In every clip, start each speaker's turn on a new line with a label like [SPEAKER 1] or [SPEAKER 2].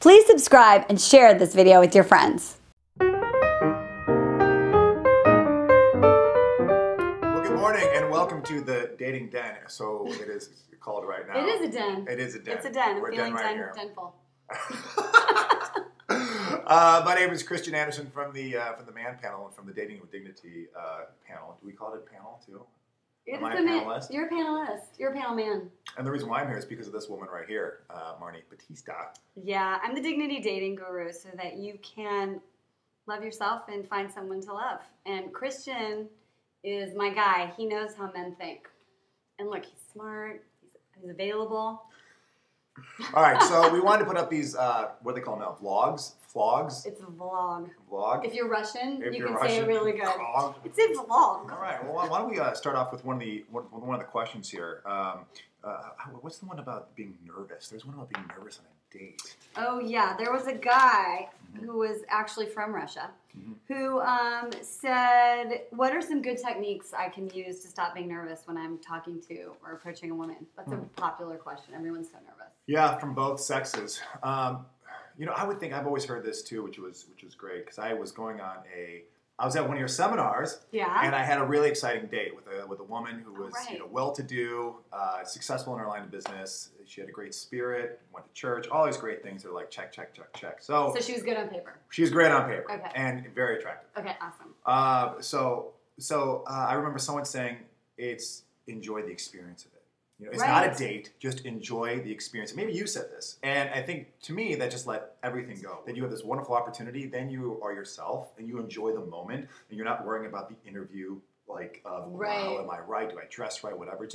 [SPEAKER 1] Please subscribe and share this video with your friends.
[SPEAKER 2] Well, good morning and welcome to the Dating Den. So it is called right now.
[SPEAKER 1] It is a den.
[SPEAKER 2] It is a den.
[SPEAKER 1] It's a den.
[SPEAKER 2] We're
[SPEAKER 1] I'm feeling
[SPEAKER 2] right here.
[SPEAKER 1] denful.
[SPEAKER 2] My name is Christian Anderson from the Man panel and from the Dating with Dignity panel. Do we call it a panel too? Am I a panelist?
[SPEAKER 1] You're a panelist. You're a panel man.
[SPEAKER 2] And the reason why I'm here is because of this woman right here, Marni Batista.
[SPEAKER 1] Yeah, I'm the dignity dating guru so that you can love yourself and find someone to love. And Christian is my guy. He knows how men think. And look, he's smart. He's available.
[SPEAKER 2] All right, so we wanted to put up these, what do they call them now? Vlogs?
[SPEAKER 1] It's a vlog.
[SPEAKER 2] Vlog?
[SPEAKER 1] If you're Russian,
[SPEAKER 2] If
[SPEAKER 1] you
[SPEAKER 2] you're
[SPEAKER 1] can
[SPEAKER 2] Russian,
[SPEAKER 1] say it really good.
[SPEAKER 2] vlog.
[SPEAKER 1] It's a vlog.
[SPEAKER 2] All right. Well, why don't we start off with one of the questions here? What's the one about being nervous? There's one about being nervous on a date.
[SPEAKER 1] Oh yeah, there was a guy who was actually from Russia who said, "What are some good techniques I can use to stop being nervous when I'm talking to or approaching a woman?" That's a popular question. Everyone's so nervous.
[SPEAKER 2] Yeah, from both sexes. I would think I've always heard this too, which was great because I was at one of your seminars, and I had a really exciting date with a woman who was well-to-do, successful in her line of business. She had a great spirit, went to church, all these great things. They're like check, check, check, check. So
[SPEAKER 1] she was good on paper.
[SPEAKER 2] She was great on paper, and very attractive.
[SPEAKER 1] Okay, awesome.
[SPEAKER 2] So I remember someone saying, "It's enjoy the experience of it." It's not a date, just enjoy the experience. Maybe you said this. And I think, to me, that just let everything go. Then you have this wonderful opportunity, then you are yourself, and you enjoy the moment, and you're not worrying about the interview, like, wow, am I right? Do I dress right? Whatever.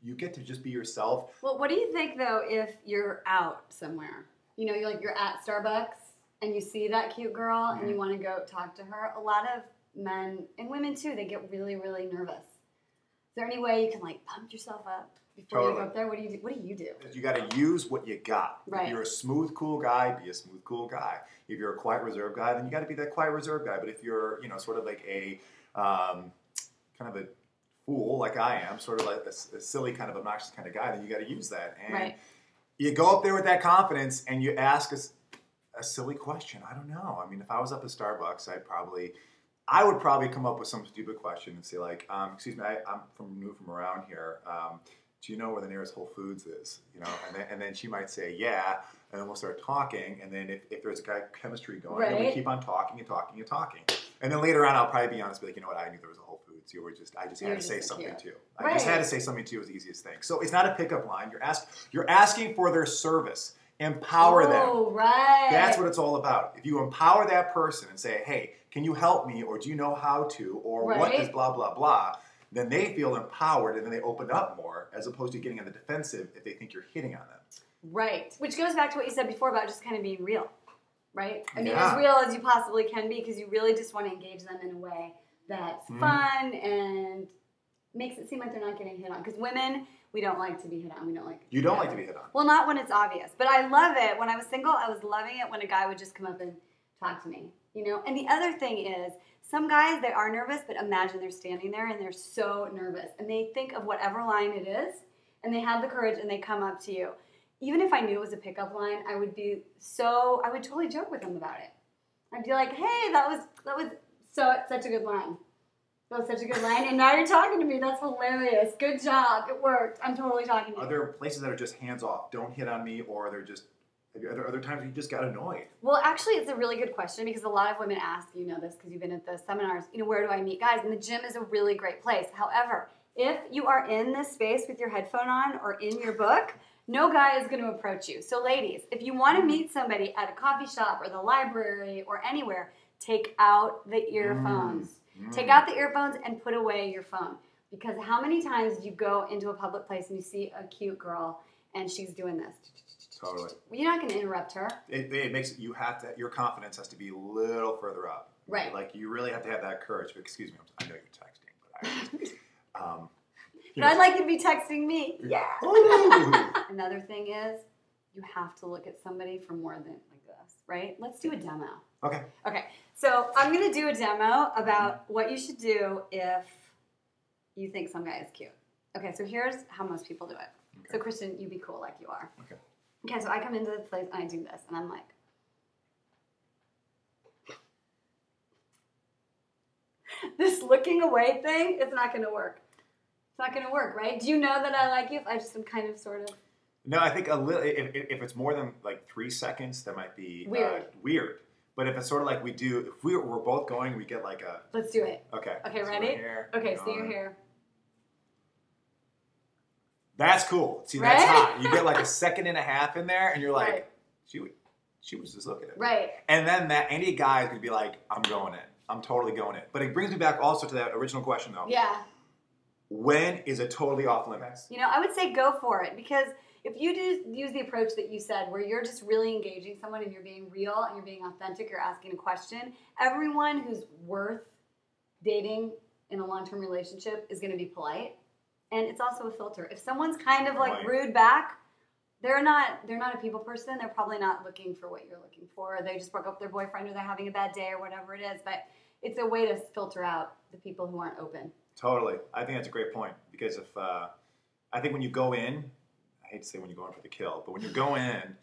[SPEAKER 2] You get to just be yourself.
[SPEAKER 1] Well, what do you think, though, if you're out somewhere? You're at Starbucks, and you see that cute girl, and you want to go talk to her. A lot of men, and women too, they get really, really nervous. Is there any way you can, pump yourself up? Before you go up there, what do you do?
[SPEAKER 2] You got to use what you got.
[SPEAKER 1] Right.
[SPEAKER 2] If you're a smooth, cool guy, be a smooth, cool guy. If you're a quiet, reserved guy, then you got to be that quiet, reserved guy. But if you're, sort of like a kind of a fool like I am, sort of like a silly kind of obnoxious kind of guy, then you got to use that. And you go up there with that confidence and you ask a silly question. I don't know. I mean, if I was up at Starbucks, I would probably come up with some stupid question and say like, "Excuse me, I'm new from around here. Do you know where the nearest Whole Foods is?" And then she might say, "Yeah," and then we'll start talking. And then if there's a chemistry going, then we keep on talking and talking and talking. And then later on, I'll probably be honest, be like, "You know what? I knew there was a Whole Foods. I just had to say something too. I just had to say something too. Was the easiest thing." So it's not a pickup line. You're asking for their service. Empower them.
[SPEAKER 1] Oh, right.
[SPEAKER 2] That's what it's all about. If you empower that person and say, "Hey, can you help me?" or "Do you know how to?" or "What is blah blah blah?" then they feel empowered and then they open up more as opposed to getting on the defensive if they think you're hitting on them.
[SPEAKER 1] Right. Which goes back to what you said before about just kind of being real, right? I mean, as real as you possibly can be because you really just want to engage them in a way that's fun and makes it seem like they're not getting hit on. Because women, we don't like to be hit on. We don't like.
[SPEAKER 2] You don't like to be hit on.
[SPEAKER 1] Well, not when it's obvious. But I love it. When I was single, I was loving it when a guy would just come up and talk to me, And the other thing is, some guys, they are nervous, but imagine they're standing there and they're so nervous. And they think of whatever line it is, and they have the courage and they come up to you. Even if I knew it was a pickup line, I would totally joke with them about it. I'd be like, "Hey, that was such a good line. That was such a good line. And now you're talking to me. That's hilarious. Good job. It worked. I'm totally talking to you."
[SPEAKER 2] Are there places that are just hands off? Don't hit on me, or they're just... Are there other times you just got annoyed?
[SPEAKER 1] Well, actually, it's a really good question because a lot of women ask, you know this because you've been at the seminars, where do I meet guys? And the gym is a really great place. However, if you are in this space with your headphone on or in your book, no guy is going to approach you. So ladies, if you want to meet somebody at a coffee shop or the library or anywhere, take out the earphones. Take out the earphones and put away your phone. Because how many times do you go into a public place and you see a cute girl and she's doing this?
[SPEAKER 2] Totally.
[SPEAKER 1] Well, you're not going to interrupt her.
[SPEAKER 2] It makes your confidence has to be a little further up.
[SPEAKER 1] Right.
[SPEAKER 2] Like you really have to have that courage. But excuse me, I know you're texting, but
[SPEAKER 1] but I'd like you to be texting me. Yeah. Another thing is, you have to look at somebody for more than like this, right? Let's do a demo.
[SPEAKER 2] Okay.
[SPEAKER 1] Okay. So I'm going to do a demo about what you should do if you think some guy is cute. Okay. So here's how most people do it. Okay. So Christian, you be cool like you are.
[SPEAKER 2] Okay.
[SPEAKER 1] Okay, so I come into the place and I do this, and I'm like, this looking away thing is not going to work. It's not going to work, right? Do you know that I like you if I just am kind of sort of...
[SPEAKER 2] No, I think a little. If it's more than like 3 seconds, that might be weird. But if it's sort of like we do, if we're both going, we get like a...
[SPEAKER 1] Let's do it.
[SPEAKER 2] Okay.
[SPEAKER 1] Okay, ready?
[SPEAKER 2] Here,
[SPEAKER 1] okay, see your hair.
[SPEAKER 2] That's cool. See,
[SPEAKER 1] right?
[SPEAKER 2] That's hot. You get like a second and a half in there, and you're like,
[SPEAKER 1] right.
[SPEAKER 2] she was just looking at me.
[SPEAKER 1] Right.
[SPEAKER 2] And then any guy could be like, I'm going in. I'm totally going in. But it brings me back also to that original question, though.
[SPEAKER 1] Yeah.
[SPEAKER 2] When is it totally off limits?
[SPEAKER 1] You know, I would say go for it, because if you do use the approach that you said, where you're just really engaging someone and you're being real and you're being authentic, you're asking a question, everyone who's worth dating in a long-term relationship is going to be polite. And it's also a filter. If someone's kind of like rude back, they're not a people person. They're probably not looking for what you're looking for. Or they just broke up with their boyfriend, or they're having a bad day, or whatever it is. But it's a way to filter out the people who aren't open.
[SPEAKER 2] Totally. I think that's a great point, because if I think when you go in, I hate to say when you go in for the kill, but when you go in,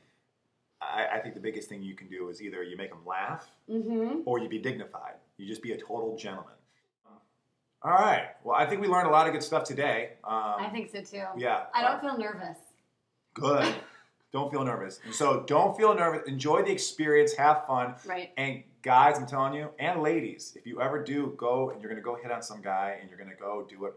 [SPEAKER 2] I think the biggest thing you can do is either you make them laugh, or you be dignified. You just be a total gentleman. All right. Well, I think we learned a lot of good stuff today.
[SPEAKER 1] I think so too.
[SPEAKER 2] Yeah.
[SPEAKER 1] I don't feel nervous.
[SPEAKER 2] Good. Don't feel nervous. And so don't feel nervous. Enjoy the experience. Have fun.
[SPEAKER 1] Right.
[SPEAKER 2] And guys, I'm telling you, and ladies, if you ever do go and you're going to go hit on some guy and you're going to go do it,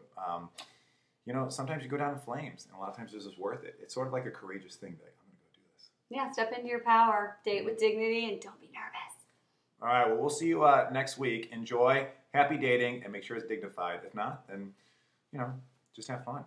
[SPEAKER 2] you know, sometimes you go down in flames, and a lot of times it's just worth it. It's sort of like a courageous thing. Like, I'm going to go do this.
[SPEAKER 1] Yeah. Step into your power. Date with dignity, and don't be nervous.
[SPEAKER 2] All right. Well, we'll see you next week. Enjoy. Happy dating, and make sure it's dignified. If not, then, you know, just have fun.